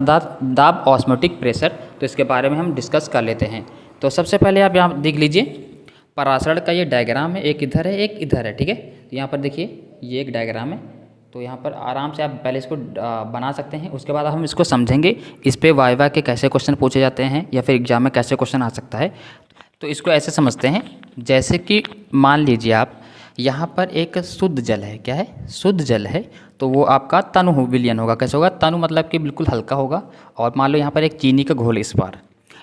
दाब osmotic pressure, तो इसके बारे में हम डिस्कस कर लेते हैं। तो सबसे पहले आप यहाँ देख लीजिए, पराशर का ये डायग्राम है, एक इधर है एक इधर है, ठीक है। तो यहाँ पर देखिए ये एक डायग्राम है, तो यहाँ पर आराम से आप पहले इसको बना सकते हैं, उसके बाद हम इसको समझेंगे, इस पे वाइवा के कैसे क्वेश्चन पूछे जाते हैं या फिर एग्जाम में कैसे क्वेश्चन आ सकता है। तो इसको ऐसे समझते हैं, जैसे कि मान लीजिए आप यहाँ पर एक शुद्ध जल है, क्या है, शुद्ध जल है, तो वो आपका तनु विलयन होगा। कैसे होगा, तनु मतलब कि बिल्कुल हल्का होगा। और मान लो यहाँ पर एक चीनी का घोल, इस बार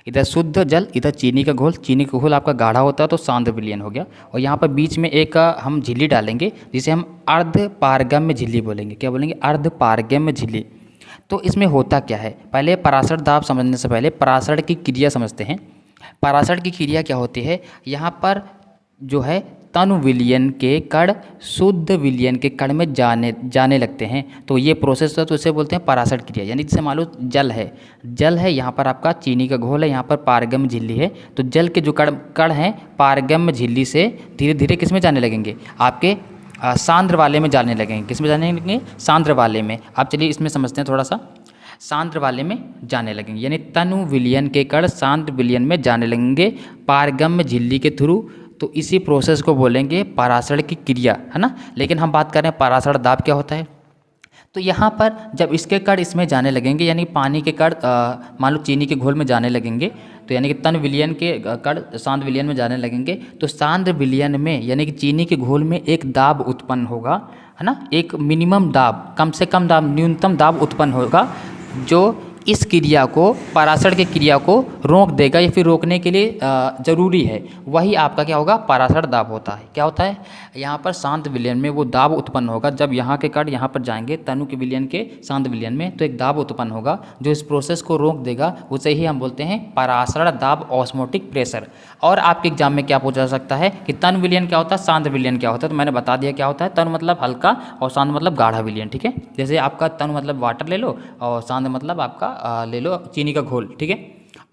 इधर शुद्ध जल, इधर चीनी का घोल, चीनी का घोल आपका गाढ़ा होता है तो सांद्र विलयन हो गया। और यहाँ पर बीच में एक हम झिल्ली डालेंगे जिसे हम अर्ध पारगम्य झिल्ली बोलेंगे। क्या बोलेंगे, अर्ध पारगम्य झिल्ली। तो इसमें होता क्या है, पहले पराशर दाब समझने से पहले पराशर की क्रिया समझते हैं। पराशर की क्रिया क्या होती है, यहाँ पर जो है तनु विलयन के कण शुद्ध विलयन के कण में जाने लगते हैं, तो ये प्रोसेस है, तो इसे बोलते हैं पराशर क्रिया। यानी जैसे मान लो जल है, यहाँ पर आपका चीनी का घोल है, यहाँ पर पारगम्य झिल्ली है, तो जल के जो कण हैं पारगम्य झिल्ली से धीरे धीरे किस में जाने लगेंगे, आपके सांद्र वाले में जाने लगेंगे। किस में जाने लगेंगे, सांद्र वाले में। आप चलिए इसमें समझते हैं थोड़ा सा, सांद्र वाले में जाने लगेंगे, यानी तनु विलयन के कण सांद्र विलयन में जाने लगेंगे पारगम्य झिल्ली के थ्रू। तो इसी प्रोसेस को बोलेंगे पराशर की क्रिया, है ना। लेकिन हम बात कर रहे हैं पराशर दाब क्या होता है। तो यहाँ पर जब इसके कण इसमें जाने लगेंगे, यानी पानी के कण मान लो चीनी के घोल में जाने लगेंगे, तो यानी कि तन विलयन के कण सांद्र विलयन में जाने लगेंगे, तो सांद्र विलयन में यानी कि चीनी के घोल में एक दाब उत्पन्न होगा, है ना। एक मिनिमम दाब, कम से कम दाब, न्यूनतम दाब उत्पन्न होगा, जो इस क्रिया को, पराशर की क्रिया को रोक देगा या फिर रोकने के लिए ज़रूरी है। वही आपका क्या होगा, पराशर दाब होता है। क्या होता है, यहाँ पर सांद्र विलयन में वो दाब उत्पन्न होगा, जब यहाँ के कण यहाँ पर जाएंगे तनु के विलयन के सांद्र विलयन में, तो एक दाब उत्पन्न होगा जो इस प्रोसेस को रोक देगा, उसे ही हम बोलते हैं पराशर दाब ऑस्मोटिक प्रेशर। और आपके एग्जाम में क्या पूछा जा सकता है कि तनु विलयन क्या होता है, सांद्र विलयन क्या होता है, तो मैंने बता दिया क्या होता है। तनु मतलब हल्का और सांद्र मतलब गाढ़ा विलयन, ठीक है। जैसे आपका तनु मतलब वाटर ले लो और सांद्र मतलब आपका ले लो चीनी का घोल, ठीक है।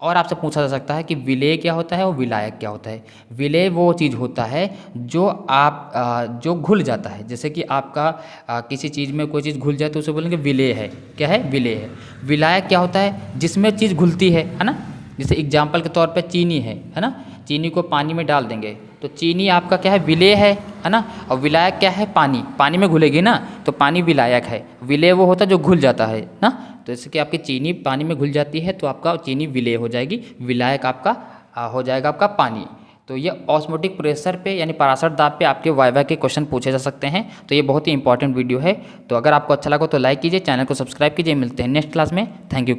और आपसे पूछा जा सकता है कि विलेय क्या होता है और विलायक क्या होता है। विलेय वो चीज़ होता है जो जो घुल जाता है, जैसे कि आपका किसी चीज़ में कोई चीज़ घुल जाए तो उसे बोलेंगे विलेय है। क्या है, विलेय है। विलायक क्या होता है, जिसमें चीज़ घुलती है ना। जैसे एग्जाम्पल के तौर पे चीनी है ना, चीनी को पानी में डाल देंगे तो चीनी आपका क्या है, विलेय है ना। और विलायक क्या है, पानी में घुलेगी ना, तो पानी विलायक है। विलेय वो होता है जो घुल जाता है ना। तो जैसे कि आपकी चीनी पानी में घुल जाती है तो आपका चीनी विलेय हो जाएगी, विलायक आपका हो जाएगा आपका पानी। तो ये ऑस्मोटिक प्रेशर पे यानी पराशर दाब पे आपके वाइवा के क्वेश्चन पूछे जा सकते हैं। तो ये बहुत ही इंपॉर्टेंट वीडियो है। तो अगर आपको अच्छा लगा तो लाइक कीजिए, चैनल को सब्सक्राइब कीजिए। मिलते हैं नेक्स्ट क्लास में। Thank you.